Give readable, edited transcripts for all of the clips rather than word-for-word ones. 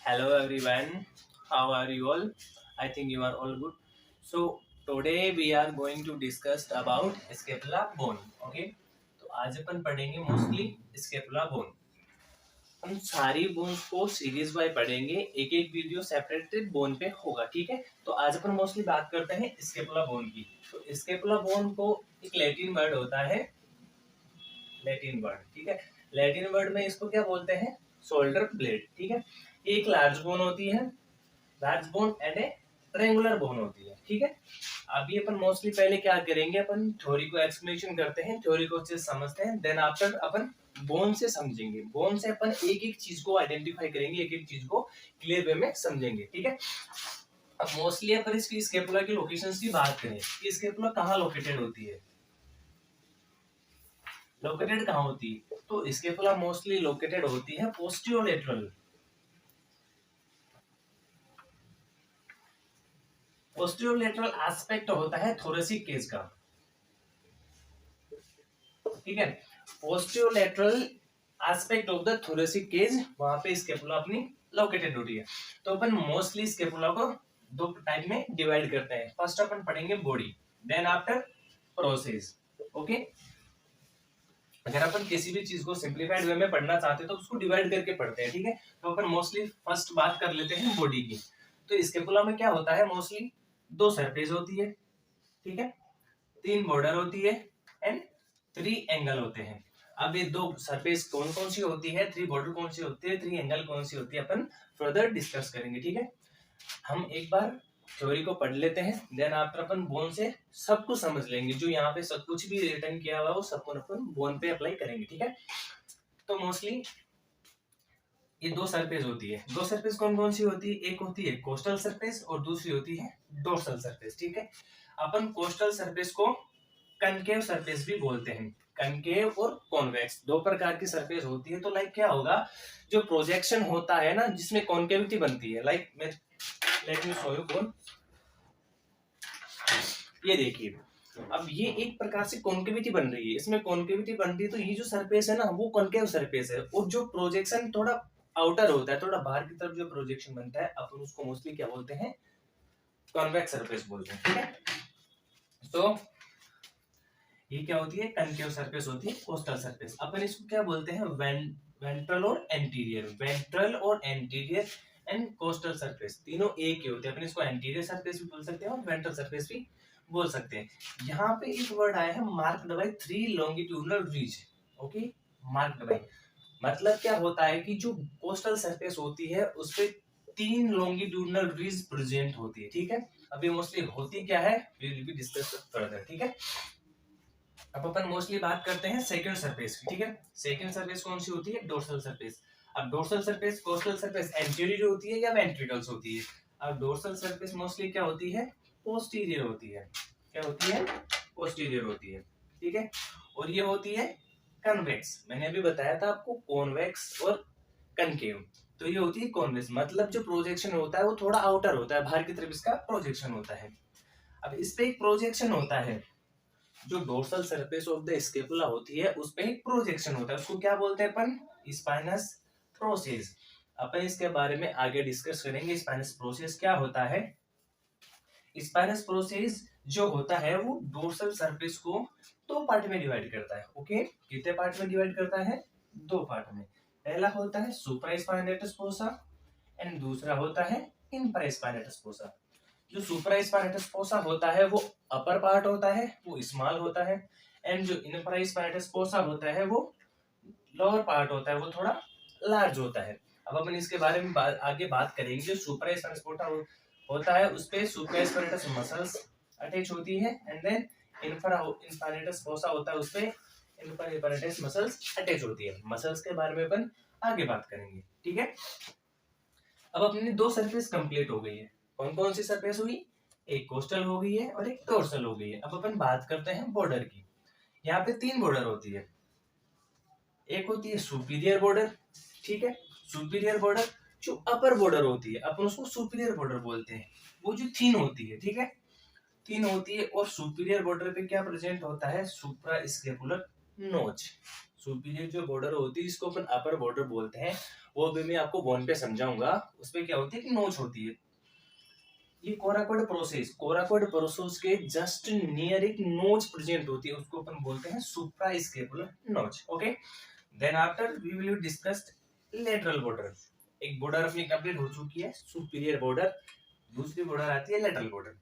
Hello everyone, how are you all? I think you are all good. So today we are going to discuss about scapula bone. Okay? तो आज अपन पढ़ेंगे mostly scapula bone. हम सारी bones को series wise पढ़ेंगे, एक एक video separated bone पे होगा. ठीक है. तो आज अपन मोस्टली बात करते हैं स्केपुला बोन की. तो स्केपुला बोन को एक लैटिन वर्ड होता है, लैटिन वर्ड. ठीक है. लैटिन वर्ड में इसको क्या बोलते हैं? Shoulder blade. ठीक है. एक लार्ज बोन होती है, large bone and A triangular bone होती है. ठीक है. अभी अपन मोस्टली पहले क्या करेंगे, अपन थ्योरी को एक्सप्लेनेशन करते हैं, थ्योरी को अच्छे से समझते हैं, देन आफ्टर अपन बोन से समझेंगे. बोन से अपन एक एक चीज को आइडेंटिफाई करेंगे, एक एक चीज को क्लियर वे में समझेंगे. ठीक है. अब मोस्टली अपन इसकी स्केपुला की लोकेशंस की बात करें कि स्केपुला कहाँ लोकेटेड होती है, लोकेटेड कहाँ होती है? तो स्केपुला मोस्टली लोकेटेड होती है पोस्टीरियोलेटरल. पोस्टीरियोलेटरल एस्पेक्ट होता है थोरेसिक केज का. ठीक है. Posterolateral aspect of the thoracic cage, वहां पे स्केपुला अपनी लोकेटेड होती है. तो अपन मोस्टली स्केपुला को दो टाइप में डिवाइड करते हैं. फर्स्ट अपन पढ़ेंगे body, then after process. Okay. अगर अपन किसी भी चीज को सिंप्लीफाइड वे में पढ़ना चाहते हैं तो उसको डिवाइड करके पढ़ते हैं. ठीक है. तो अपन मोस्टली फर्स्ट बात कर लेते हैं बॉडी की. तो स्केपुला में क्या होता है? मोस्टली दो सरफेस होती है. ठीक है. तीन बॉर्डर होती है एंड थ्री एंगल होते हैं. अब ये दो सरफेस कौन कौन सी होती है, थ्री बॉर्डर कौन सी होती है, थ्री एंगल कौन सी होती है, अपन फर्दर डिस्कस करेंगे. ठीक है. हम एक बार थ्योरी को पढ़ लेते हैं, देन आफ्टर अपन बोन से सब कुछ समझ लेंगे. जो यहाँ पे सब कुछ भी रिटर्न किया हुआ है वो सब अपन बोन पे अप्लाई करेंगे. ठीक है. तो मोस्टली ये दो सरफेस होती है. दो सरफेस कौन कौन सी होती है? एक होती है कोस्टल सरफेस और दूसरी होती है डोर्सल सरफेस. ठीक है. अपन कोस्टल सरफेस को कनकेव सरफेस भी बोलते हैं. कनकेव और कॉन्वेक्स दो प्रकार की सरफेस होती है. तो लाइक क्या होगा, जो प्रोजेक्शन होता है ना, जिसमें कॉन्केविटी बनती है, लाइक मैं let me show you bone. ये देखिए, अब ये एक प्रकार से कॉन्केविटी बन रही है, इसमें कॉन्केविटी बन रही है. तो ये जो सरफेस है ना, वो कॉन्केव सरफेस है. और जो प्रोजेक्शन थोड़ा आउटर होता है, थोड़ा बाहर की तरफ जो प्रोजेक्शन बनता है, अपन उसको मोस्टली क्या बोलते हैं? कॉन्वेक्स सरफेस बोलते हैं. ठीक है. तो ये क्या होती है? कनकेव सरफेस होती है, कोस्टल सरफेस. अपन इसको क्या बोलते हैं? वेंट्रल और एंटीरियर. वेंट्रल और एंटीरियर एंड कोस्टल सरफेस तीनों एक ही होते हैं. अपन इसको एंटीरियर सरफेस भी बोल सकते हैं और वेंट्रल सरफेस भी बोल सकते हैं. यहाँ पे एक वर्ड आया है marked by 3 longitudinal ridges. Okay. Marked by मतलब क्या होता है कि जो कोस्टल सरफेस होती है उस पे 3 लॉन्गिट्यूडनल रीज प्रेजेंट होती है. ठीक है. अभी मोस्टली होती क्या है, we will be discuss further. ठीक है. अब अपन मोस्टली बात करते हैं सेकंड सरफेस की. ठीक है. सेकंड सरफेस कौन सी होती है? Dorsal surface. अब dorsal surface, costal surface anterior होती है या वेंट्रिकल्स होती है? अब डोर्सल सरफेस मोस्टली क्या होती है? पोस्टीरियर होती है. क्या होती है? पोस्टीरियर होती है. ठीक है. और ये होती है कन्वेक्स. मैंने अभी बताया था आपको कॉन्वेक्स और कनकेव. तो ये होती है कॉन्वेक्स, मतलब जो प्रोजेक्शन होता है वो थोड़ा आउटर होता है, बाहर की तरफ इसका प्रोजेक्शन होता है. अब इस पे एक प्रोजेक्शन होता है, जो dorsal surface of the scapula होती है उस पे एक प्रोजेक्शन होता है, उसको क्या बोलते हैं अपन? Spinous process. अपन इसके बारे में आगे डिस्कस करेंगे. स्पाइनस प्रोसेस क्या होता है? स्पाइनस प्रोसेस जो होता है वो डोर्सल सरफेस को दो पार्ट में डिवाइड करता है. ओके. कितने पार्ट में डिवाइड करता है? दो पार्ट में. पहला होता है सुप्रास्पाइनेटस फोसा एंड दूसरा होता है इंफ्रास्पाइनेटस फोसा. जो सुप्रास्पाइनेटस फोसा होता है वो अपर पार्ट होता है, वो स्मॉल होता है. एंड जो इंफ्रास्पाइनेटस फोसा होता है वो लोअर पार्ट होता है, वो थोड़ा लार्ज होता है. अब अपन इसके बारे में आगे बात करेंगे. जो सुप्रास्पाइनेटस फोसा होता है उस पे सुप्रास्पाइनेटस मसल्स अटैच होती है एंड देन इंफ्रास्पाइनेटस फोसा होता है उस पे इंफ्रास्पाइनेटस मसल्स अटैच होती है. मसल्स के बारे में अपन आगे बात करेंगे. ठीक है. अब अपनी दो सरफेस कंप्लीट हो गई है. कौन कौन सी सरफेस हुई? एक कोस्टल हो गई है और एक डोर्सल हो गई है. अब अपन बात करते हैं बॉर्डर की. यहाँ पे तीन बॉर्डर होती है. एक होती है सुपीरियर बॉर्डर. ठीक है. सुपीरियर बॉर्डर जो अपर बॉर्डर होती है अपन उसको सुपीरियर बॉर्डर बोलते हैं. वो जो थीन होती है. ठीक है. थीन होती है. और सुपीरियर बॉर्डर पे क्या प्रेजेंट होता है? सुप्रा स्केपुलर नोच. सुपीरियर जो बॉर्डर होती है जिसको अपन अपर बॉर्डर बोलते हैं वो भी मैं आपको बोन पे समझाऊंगा। उसपे क्या होती है कि नोच होती है। ये कोराकोड प्रोसेस के जस्ट नियर एक नोच प्रेजेंट होती है, उसको अपन बोलते हैं suprascapular notch. Okay, then after we will discuss lateral border. एक बॉर्डर अपनी कंप्लीट हो चुकी है, सुपीरियर बॉर्डर। दूसरी बॉर्डर आती है लेटरल बॉर्डर।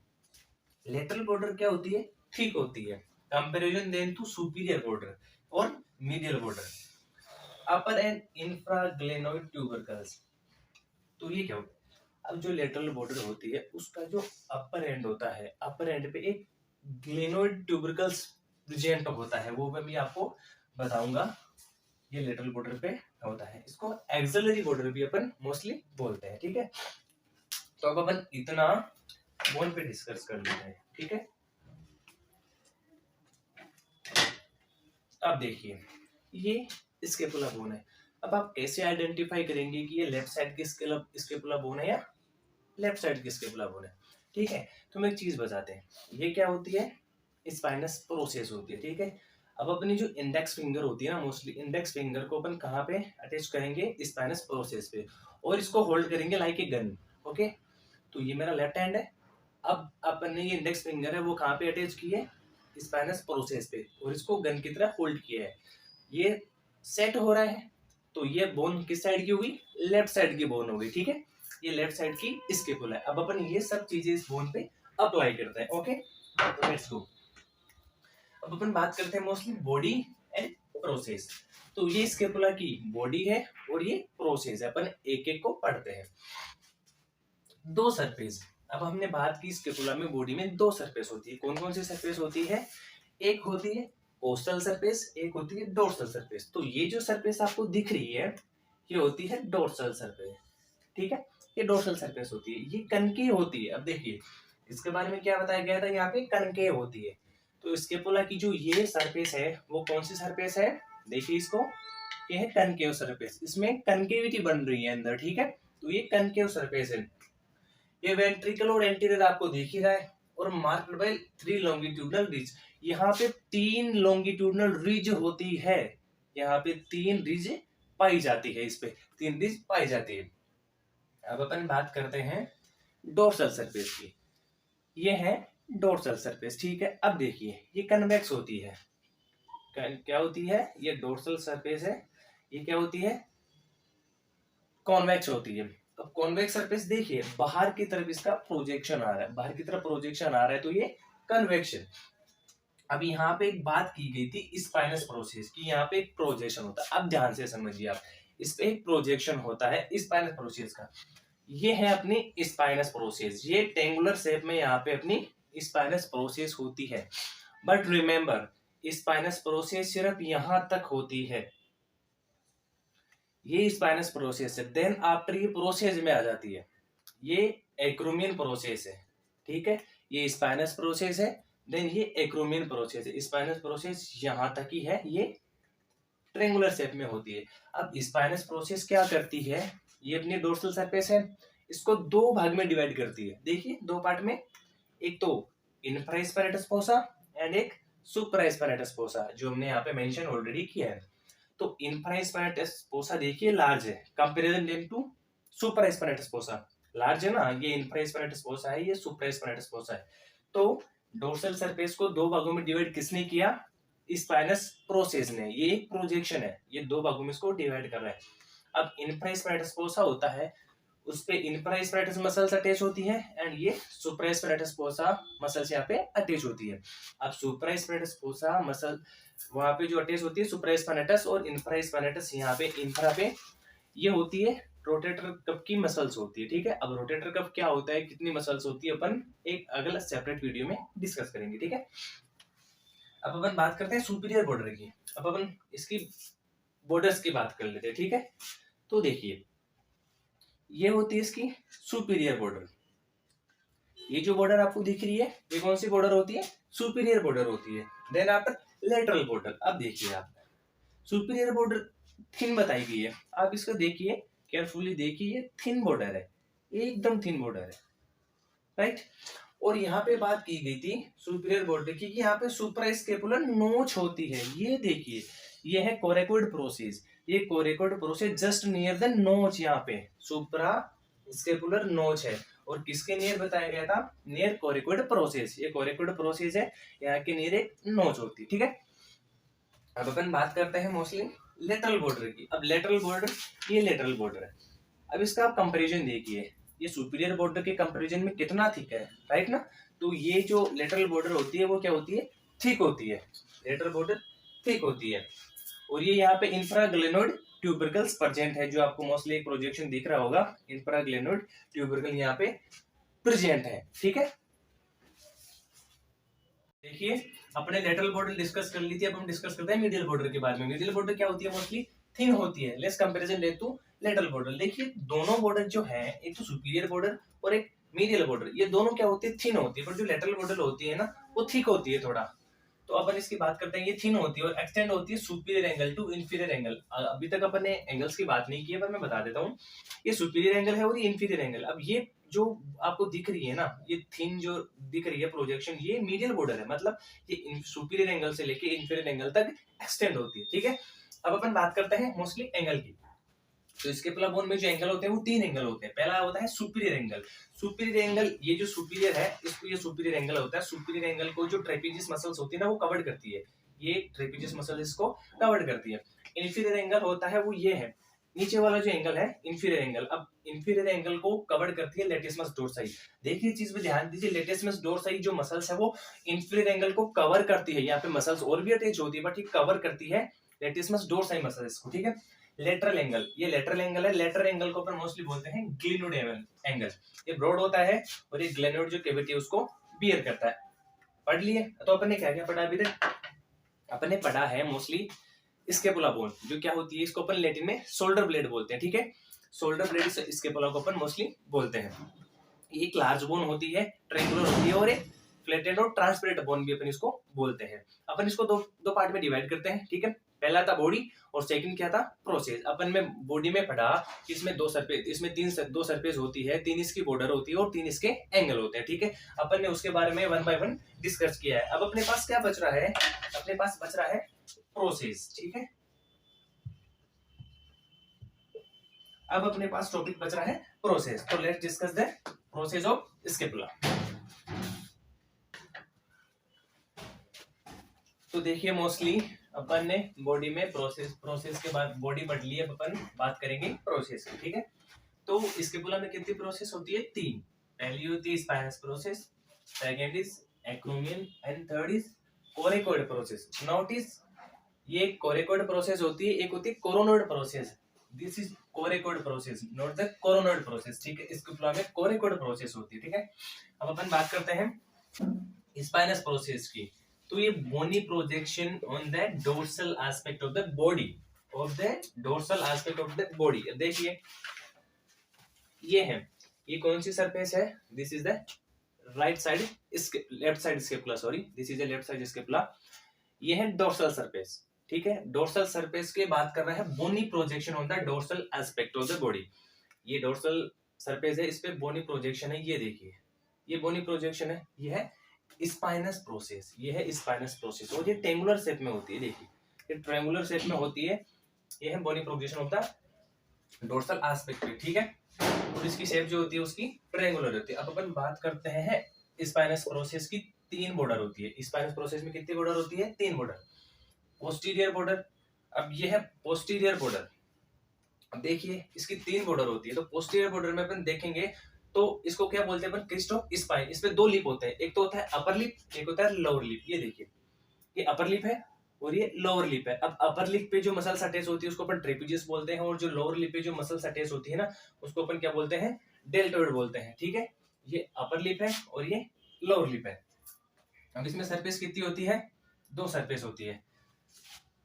लेटरल बॉर्डर क्या होती है? ठीक होती है comparison then to superior border और medial border. Upper and infraglenoid tubercles. तो ये क्या होता है? अब जो लेटरल बॉर्डर होती है उसका जो अपर एंड होता है, अपर एंड पे एक ग्लेनोइड ट्यूबरकल्स प्रेजेंट होता है, वो मैं आपको बताऊंगा। ये लेटरल बॉर्डर पे होता है, इसको एक्सिलरी बॉर्डर भी अपन मोस्टली बोलते हैं। ठीक है, तो अब अपन इतना बोन पे डिस्कस कर लेते हैं। ठीक है, अब देखिए ये स्केपुला बोन है। अब आप कैसे आइडेंटिफाई करेंगे कि ये लेफ्ट साइड की स्केपुला बोन है या लेफ्ट साइड की स्केपुला बोन है? ठीक है, तो हम एक चीज बताते हैं। ये क्या होती है? स्पाइनस प्रोसेस होती है। ठीक है, अब अपनी जो इंडेक्स फिंगर होती है ना, मोस्टली इंडेक्स फिंगर को अपन कहाँ पे अटैच करेंगे? स्पाइनस प्रोसेस पे, और इसको होल्ड करेंगे लाइक ए गन। ओके, तो ये मेरा लेफ्ट हैंड है। अब अपन ने ये इंडेक्स फिंगर है वो कहाँ पे अटैच की है? स्पाइनस प्रोसेस पे, और इसको गन की तरह होल्ड किया है। ये सेट हो रहा है, तो ये बोन किस साइड की होगी? लेफ्ट साइड की बोन होगी। ठीक है, ये लेफ्ट साइड की स्केपुला है। अब अपन ये सब चीजें इस बोन पे अप्लाई करते हैं। ओके, तो लेट्स गो। अब अपन बात करते हैं मोस्टली बॉडी एंड प्रोसेस। तो ये स्केपुला की बॉडी है और ये प्रोसेस है, अपन एक एक को पढ़ते हैं। दो सरफेस। अब हमने बात की स्केपुला में बॉडी में दो सरफेस होती है। कौन कौन सी सरफेस होती है? एक होती है कोस्टल सरफेस, एक होती है डोर्सल सरफेस। तो ये जो सरफेस आपको दिख रही है ये होती है डोर्सल सरफेस। ठीक है, ये डोर्सल सरफेस होती है, ये कनकेव होती है। अब देखिए इसके बारे में क्या बताया गया था, यहाँ पे कनकेव होती है। तो स्केपुला की जो ये सरफेस है वो कौन सी सरफेस है? देखिए इसको, ये है कनकेव सरफेस, इसमें कनकेविटी बन रही है अंदर। ठीक है, तो ये कनकेव सरफेस है। ये वेंट्रिकल और एंटीरियर आपको दिख ही रहा है, और मार्क्ड बाय 3 लॉन्गिट्यूडनल रिज। यहाँ पे 3 लॉन्गिट्यूडनल रिज होती है, यहाँ पे 3 रिज पाई जाती है, इस पे 3 रिज पाई जाती है। अब अपन बात करते हैं डोर्सल सरफेस की। ये है डोर्सल सरफेस। ठीक है, अब देखिए ये कन्वेक्स होती है। क्या होती है? ये डोर्सल सरफेस है, ये क्या होती है? कॉन्वेक्स होती है। अब कॉन्वेक्स सरफेस देखिए बाहर की तरफ इसका प्रोजेक्शन आ रहा है, बाहर की तरफ प्रोजेक्शन आ रहा है, तो ये कन्वेक्शन। अब यहाँ पे एक बात की गई थी स्पाइनस प्रोसेस की, यहाँ पे एक प्रोजेक्शन होता है। अब ध्यान से समझिए आप, इस पे एक प्रोजेक्शन होता है स्पाइनस प्रोसेस का। ये है अपनी स्पाइनस प्रोसेस, ये टेंगुलर शेप में यहाँ पे अपनी स्पाइनस प्रोसेस होती है। बट रिमेंबर स्पाइनस प्रोसेस सिर्फ यहां तक होती है, ये स्पाइनस प्रोसेस है। देन आफ्टर ये प्रोसेस में आ जाती है, ये एक्रोमियन प्रोसेस है। ठीक है, ये स्पाइनस प्रोसेस है, देन ये एक्रोमियन प्रोसेस है। स्पाइनस प्रोसेस यहां तक ही है, ये ट्रेंगुलर शेप में होती है। अब स्पाइनस प्रोसेस क्या करती है? ये अपनी डोर्सल सरफेस है, इसको दो भाग में डिवाइड करती है। देखिए दो पार्ट में, एक तो इंफ्रास्पाइनेटस फोसा एंड एक सुप्रास्पाइनेटस फोसा, जो हमने यहाँ पे मेंशन ऑलरेडी किया है। तो इंफ्रास्पाइनेटस फोसा देखिए लार्ज है comparison to supraspinatus fossa. Large है ना, ये इंफ्रास्पाइनेटस फोसा है, ये सुप्रास्पाइनेटस फोसा है। तो डोर्सल सरफेस को दो भागों में डिवाइड किसने किया? स्पाइनस प्रोसेस ने। ये एक प्रोजेक्शन है, ये दो भागों में इसको डिवाइड कर रहा है। अब इंफ्रास्पाइनेटस फोसा होता है, उस पे इंफ्रास्पाइनेटस मसल्स अटैच होती है, एंड ये सुप्रास्पाइनेटस फोसा मसल्स यहाँ पे अटैच होती है। अब सुप्रास्पाइनेटस फोसा मसल वहां पे जो अटैच होती है सुप्रास्पाइनेटस, और इंफ्रास्पाइनेटस यहाँ पे इंफ्रा पे ये होती है रोटेटर कफ की मसल्स होती है। ठीक है, अब रोटेटर कफ क्या होता है, कितनी मसल्स होती है, अपन एक अगला सेपरेट वीडियो में डिस्कस करेंगे। ठीक है, अब अपन बात करते हैं सुपीरियर बॉर्डर की। अब अपन इसकी बॉर्डर्स की बात कर लेते हैं। ठीक है, तो देखिए ये होती है इसकी सुपीरियर बॉर्डर। ये जो बॉर्डर आपको दिख रही है ये कौन सी बॉर्डर होती है? सुपीरियर बॉर्डर होती है। Then after lateral border. अब देखिए आप, सुपीरियर बॉर्डर थिन बताई गई है, आप इसको देखिए केयरफुली देखिए, ये थिन बॉर्डर है, एकदम थिन बॉर्डर है, राइट। और यहाँ पे बात की गई थी सुपीरियर बॉर्डर की, यहाँ पे सुप्रास्केपुलर नोच होती है। ये देखिए ये है कोरेकोइड प्रोसेस, ये coracoid process just near the नोच, यहाँ पे सुप्रा स्केपुलर नोच है, और किसके नियर बताया गया था, नियर कोरेकोइड प्रोसेस। ये कोरेकोइड प्रोसेस है, यहाँ के नियर एक नोच होती है, ठीक है। अब अपन बात करते हैं मोस्टली लेटरल बॉर्डर की। अब लेटरल बॉर्डर, ये लेटरल बॉर्डर है। अब इसका आप कंपैरिजन देखिए, ये सुपीरियर बॉर्डर के कंपैरिजन में कितना थिक है, राइट ना। तो ये जो लेटरल बॉर्डर होती है वो क्या होती है, थिक होती है, लेटरल बॉर्डर थिक होती है। और ये यहाँ पे इंफ्राग्लेनोइड ट्यूबरकल्स प्रेजेंट है, जो आपको मोस्टली एक प्रोजेक्शन दिख रहा होगा, इंफ्राग्लेनोइड ट्यूबरकल यहाँ पे प्रेजेंट है, ठीक है। देखिए अपने लेटरल बॉर्डर डिस्कस कर ली थी, अब हम डिस्कस करते हैं मीडियल बॉर्डर के बारे में। मीडियल बॉर्डर क्या होती है, मोस्टली थिन होती है। लेट्स कंपैरिजन ले तू लेटरल बॉर्डर। देखिए दोनों बॉर्डर जो है, एक तो सुपीरियर बॉर्डर और एक मीडियल बॉर्डर, ये दोनों क्या होती है, थिन होती है। पर जो लेटरल बॉर्डर होती है ना, वो थिक होती है थोड़ा। तो अपन इसकी बात करते हैं, ये थिन होती है और एक्सटेंड होती है superior angle to inferior angle. अभी तक अपन ने एंगल्स की बात नहीं की है, पर मैं बता देता हूँ। ये सुपीरियर एंगल है और ये इंफीरियर एंगल। अब ये जो आपको दिख रही है ना, ये थिन जो दिख रही है प्रोजेक्शन, ये मीडियल बॉर्डर है, मतलब ये सुपीरियर एंगल से लेके इंफीरियर एंगल तक एक्सटेंड होती है, ठीक है। अब अपन बात करते हैं मोस्टली एंगल की। तो इसके बोन में जो एंगल होते हैं वो 3 एंगल होते हैं। पहला होता है सुपीरियर एंगल। सुपीरियर एंगल, ये जो सुपीरियर है, इसको ये सुपीरियर एंगल होता है। सुपीरियर एंगल को जो ट्रेपेजियस मसल्स होती है ना, वो कवर करती है। ये ट्रेपेजियस मसल इसको कवर करती है। इंफीरियर एंगल होता है वो ये है, नीचे वाला जो एंगल है इंफीरियर एंगल। अब इंफीरियर एंगल को कवर करती है लेटिसमस डोर्साई। देखिए चीज पे ध्यान दीजिए, लेटिसमस डोर्साई जो मसल्स है वो इंफीरियर एंगल को कवर करती है। यहाँ पे मसल्स और भी अटैच होती है, बट ये कवर करती है लेटिसमस डोर्साई मसल्स को, ठीक है। लेटरल एंगल, ये लेटरल एंगल है। लेटरल एंगल को अपन मोस्टली बोलते हैं ग्लेनोइड एंगल। ये ब्रॉड होता है और ये ग्लेनोइड जो कैविटी है उसको बियर करता है। पढ़ लिए। तो अपन ने क्या क्या पढ़ा अभी तक, अपन ने पढ़ा है मोस्टली स्केपुला बोन, जो क्या होती है, इसको अपन लैटिन में शोल्डर ब्लेड बोलते हैं, ठीक है। शोल्डर ब्लेड स्केपुला को अपन मोस्टली बोलते हैं। ये एक लार्ज बोन होती है, ट्रायंगुलर होती है, और एक फ्लैटेंड और ट्रांसपेरेंट बोन भी अपन इसको बोलते हैं। अपन इसको दो पार्ट में डिवाइड करते हैं, ठीक है। पहला था बॉडी और सेकंड क्या था, प्रोसेस। अपन में बॉडी में पढ़ा कि इसमें दो सरफेस, इसमें दो सरफेस होती है, 3 इसकी बॉर्डर होती है और 3 इसके एंगल होते हैं, ठीक है। अपन ने उसके बारे में 1 बाय 1 डिस्कस किया है। अब अपने पास क्या बच रहा है, अपने पास बच रहा है प्रोसेस, ठीक है। अब अपने पास टॉपिक बच रहा है प्रोसेस। तो let's discuss the process of scapula. तो देखिए मोस्टली अपन ने बॉडी में प्रोसेस के बाद बॉडी बढ़ ली, अब अपन बात करेंगे प्रोसेस की, ठीक है। तो स्केपुला में कितनी प्रोसेस होती है, 3। पहली होती है spinous process, second is acromion and third is coracoid process. Notice ये कोरेकोइड प्रोसेस होती है, एक होती है coronoid process. This is coracoid process, not the coronoid process, ठीक है। स्केपुला में कोरेकोइड प्रोसेस होती है, ठीक है। अब अपन बात करते हैं स्पाइनस प्रोसेस की। तो ये bony projection on the dorsal aspect of the body, देखिए ये है, ये कौन सी सरफेस है, this is the right side, left side scapula, sorry this is the left side scapula. ये है डोर्सल सरफेस, ठीक है। डोर्सल सरफेस के बात कर रहा है bony projection on the dorsal aspect of the body. ये डोर्सल सरफेस है, इस पे बोनी प्रोजेक्शन है, ये देखिए ये बोनी प्रोजेक्शन है, ये है स्पाइनस प्रोसेस, ये है स्पाइनस प्रोसेस। और ये ट्रायंगुलर शेप में होती है, देखिए ये ट्रायंगुलर शेप में होती है, ये है bony projection of the dorsal aspect पे, ठीक है। और इसकी शेप जो होती है उसकी ट्रायंगुलर होती है। अब अपन बात करते हैं स्पाइनस प्रोसेस की। 3 बॉर्डर होती है स्पाइनस प्रोसेस में, कितनी बॉर्डर होती है, 3 बॉर्डर। पोस्टीरियर बॉर्डर, अब ये है पोस्टीरियर बॉर्डर। अब देखिए इसकी 3 बॉर्डर होती है। तो पोस्टीरियर बॉर्डर में अपन देखेंगे तो इसको क्या बोलते हैं अपन, क्रिस्ट ऑफ स्पाइन। इसमें 2 लिप होते हैं, एक तो होता है अपर लिप, एक होता है लोअर लिप। ये देखिए ये अपर लिप है और ये लोअर लिप है। अब अपर लिप पे जो मसल्स अटैच होती है उसको अपन ट्रेपेजियस बोलते हैं, और जो लोअर लिप पे जो मसल्स अटैच होती है ना, उसको अपन क्या बोलते हैं, डेल्टोइड बोलते हैं, ठीक है। ये अपर लिप है और ये लोअर लिप है। अब इसमें सरफेस कितनी होती है, 2 सरफेस होती है।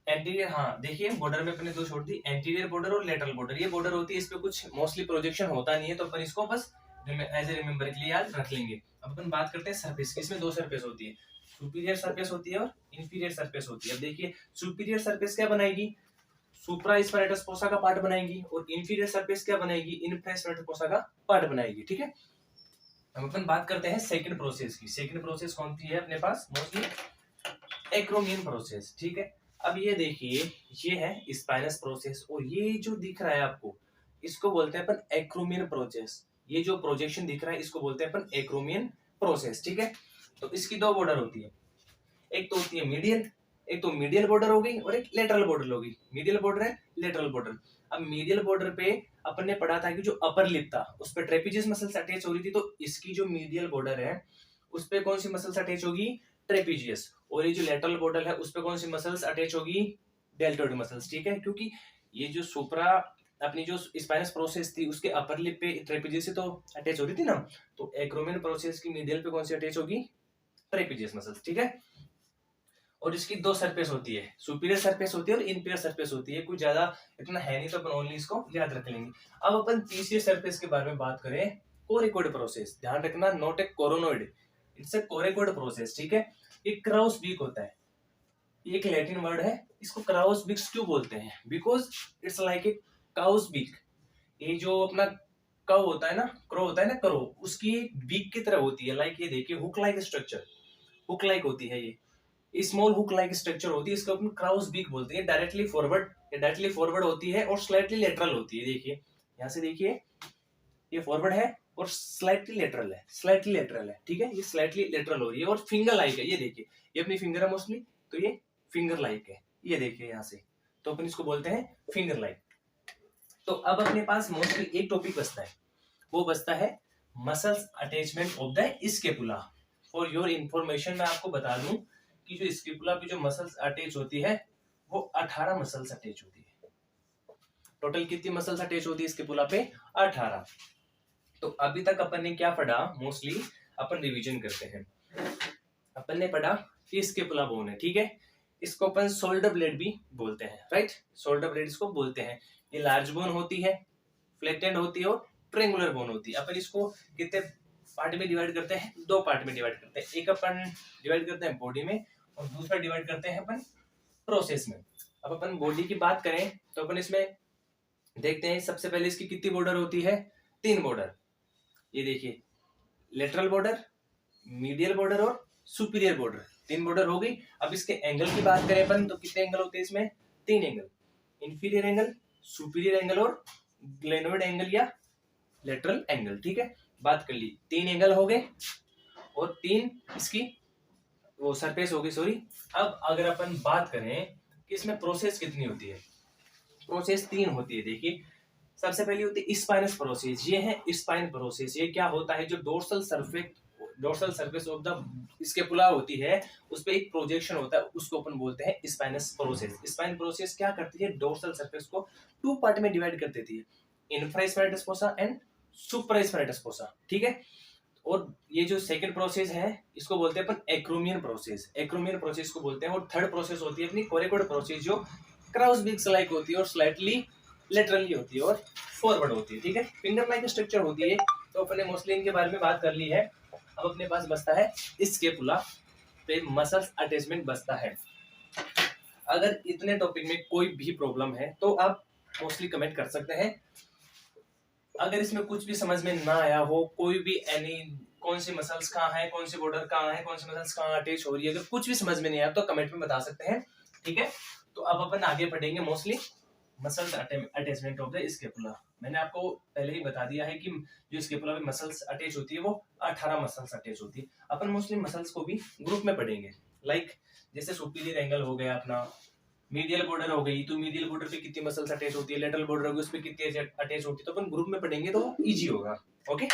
एंटीरियर, हाँ देखिए बॉर्डर में अपने 2 छोड़ दी, एंटीरियर बॉर्डर और लेटरल बॉर्डर। ये बॉर्डर होती है, इस पे कुछ मोस्टली प्रोजेक्शन होता नहीं है, तो अपन इसको बस एज ए रिमेंबर के लिए याद रख लेंगे। अब अपन बात करते हैं सरफेस की। इसमें 2 सरफेस होती है, सुपीरियर सरफेस होती है और इंफीरियर सरफेस होती है। अब देखिए सुपीरियर सरफेस क्या बनाएगी, सुप्रा स्पाइनेटस फोसा का पार्ट बनाएगी, और इंफीरियर सरफेस क्या बनाएगी, इन्फ्रा स्पाइनेटस फोसा का पार्ट बनाएगी, ठीक है। अब अपन बात करते हैं सेकंड प्रोसेस की। सेकंड प्रोसेस कौन सी है अपने पास, मोस्टली एक्रोमियन प्रोसेस, ठीक है। अब ये देखिए, ये है स्पाइनस प्रोसेस, और ये जो दिख रहा है आपको, इसको बोलते हैं अपन एक्रोमियन प्रोसेस। ये जो प्रोजेक्शन दिख रहा है इसको बोलते हैं अपन एक्रोमियन प्रोसेस, ठीक है। तो इसकी दो बॉर्डर होती है, एक तो होती है मीडियल, एक तो मीडियल बॉर्डर हो गई और एक लेटरल बॉर्डर हो गई। मीडियल बॉर्डर है, लेटरल बॉर्डर। अब मीडियल बॉर्डर पे अपन ने पढ़ा था कि जो अपर लिप था उस पर ट्रेपीजियस मसल्स अटैच हो रही थी, तो इसकी जो मीडियल बॉर्डर है उस पे कौन सी मसल्स अटैच होगी, ट्रेपीजियस। और ये जो लेटरल बॉर्डर है उस पे कौन सी मसल्स अटैच होगी, डेल्टोइड मसल्स, ठीक है। क्योंकि ये जो सुप्रा अपनी जो स्पाइनस प्रोसेस थी उसके अपर लिप पे ट्रेपीजियस से तो अटैच हो रही थी ना, तो एक्रोमियन प्रोसेस की मीडियल पे कौन सी अटैच होगी, ट्रेपीजियस मसल्स, ठीक है। और इसकी दो सरफेस होती है, सुपीरियर सरफेस होती है और इनफीरियर सरफेस होती है। कुछ ज्यादा इतना है नहीं तो अपन ओनली इसको याद रख लेंगे। अब अपन तीसरी सरफेस के बारे में बात करें, कोरिकोइड प्रोसेस। ध्यान रखना, not a coronoid, it's a coracoid process, ठीक है। ये क्राउस बीक होता है, ये एक लैटिन वर्ड है, इसको क्राउस बीक्स क्यों बोलते हैं, because it's like a cow's beak. ये जो अपना कव होता है ना, क्रो होता है ना, क्रो, उसकी बीक की तरह होती है। लाइक ये देखिए, hook like structure, hook like होती है ये स्मॉल हुक लाइक स्ट्रक्चर होती है, इसको अपन क्राउस बीक बोलते हैं। डायरेक्टली फॉरवर्ड होती है और स्लाइटली लेटरल होती है। देखिए यहाँ से देखिए, ये फॉरवर्ड है और स्लाइटली लेटरल है, स्लाइटली लेटरल है, ठीक है। ये स्लाइटली लेटरल हो रही है और फिंगर लाइक है। ये देखिए, ये अपनी फिंगर है मोस्टली, तो ये फिंगर लाइक है। ये देखिए यहाँ से, तो अपन इसको बोलते हैं फिंगर लाइक। तो अब अपने पास मोस्टली एक टॉपिक बचता है, वो बचता है muscles attachment of the scapula. For your information मैं आपको बता दूं कि जो स्केपुला पे जो मसल्स अटैच होती है वो 18 मसल्स अटैच होती है। टोटल कितनी मसल्स अटैच होती है स्केपुला पे, 18। तो अभी तक अपन ने क्या पढ़ा, मोस्टली अपन रिवीजन करते हैं। अपन ने पढ़ा कि स्केपुला बोन है, ठीक है। इसको अपन शोल्डर ब्लेड भी बोलते हैं, राइट। शोल्डर ब्लेड इसको बोलते हैं। ये लार्ज बोन होती है, फ्लैटेंड होती है और ट्रेंगुलर बोन होती है। अपन इसको कितने पार्ट में डिवाइड करते हैं, दो पार्ट में डिवाइड करते हैं। एक अपन डिवाइड करते हैं बॉडी में और दूसरा डिवाइड करते हैं अपन प्रोसेस में। अब अपन बॉडी की बात करें तो अपन इसमें देखते हैं, सबसे पहले इसकी कितनी बॉर्डर होती है, 3 बॉर्डर। ये देखिए, लेटरल बॉर्डर, मीडियल बॉर्डर और सुपीरियर बॉर्डर, 3 बॉर्डर हो गई। अब इसके एंगल की बात करें अपन तो कितने एंगल होते हैं इसमें, 3 angle, inferior angle, superior angle और ग्लेनोइड एंगल या लेटरल एंगल, ठीक है। बात कर ली, 3 एंगल हो गए और 3 इसकी वो सरफेस हो गई, सॉरी। अब अगर अपन बात करें कि इसमें प्रोसेस कितनी होती है, प्रोसेस 3 होती है। देखिए, सबसे पहली होती है स्पाइनस प्रोसेस। ये है स्पाइन प्रोसेस। ये क्या होता है, जो dorsal surface of the scapula होती है उस पे एक प्रोजेक्शन होता है, उसको अपन बोलते हैं स्पाइनस प्रोसेस। स्पाइन प्रोसेस क्या करती है, डोर्सल सरफेस को 2 पार्ट में डिवाइड कर देती है, इन्फ्रास्पाइनस फोसा एंड सुप्रास्पाइनस फोसा, ठीक है। और ये जो सेकंड प्रोसेस है इसको बोलते हैं अपन एक्रोमियन प्रोसेस, एक्रोमियन प्रोसेस को बोलते हैं। और थर्ड प्रोसेस होती है अपनी कोरिकोइड प्रोसेस, जो क्राउस बीक्स लाइक होती है और स्लाइटली लेटरली होती है और फॉरवर्ड होती है, ठीक है। फिंगर लाइक स्ट्रक्चर होती है। तो अपने मोस्टली इनके बारे में बात कर ली है। अब अपने पास बचता है स्केपुला पे मसल्स अटैचमेंट बचता है। अगर इतने टॉपिक में कोई भी प्रॉब्लम है तो आप मोस्टली कमेंट कर सकते हैं। अगर इसमें कुछ भी समझ में ना आया हो, कोई भी एनी कौन सी मसल्स कहाँ है, कौन सी बॉर्डर कहाँ है, कौन सी मसल्स कहाँ अटैच हो रही है, अगर कुछ भी समझ में नहीं आया तो कमेंट में बता सकते हैं, ठीक है। तो अब अपन आगे बढ़ेंगे mostly muscles attachment of the scapula. मैंने आपको पहले ही बता दिया है कि जो स्केपुला में मसल्स अटैच होती है वो 18 मसल्स अटैच होती है। अपन मोस्टली मसल्स को भी ग्रुप में पढ़ेंगे, लाइक जैसे सुपीरियर एंगल हो गया अपना, मीडियल बॉर्डर हो गई, तो मीडियल बॉर्डर पे कितनी मसल्स अटैच होती है, लेटरल बॉर्डर होगी उस पे कितनी अटैच होती है, तो अपन ग्रुप में पढ़ेंगे तो इजी होगा, ओके।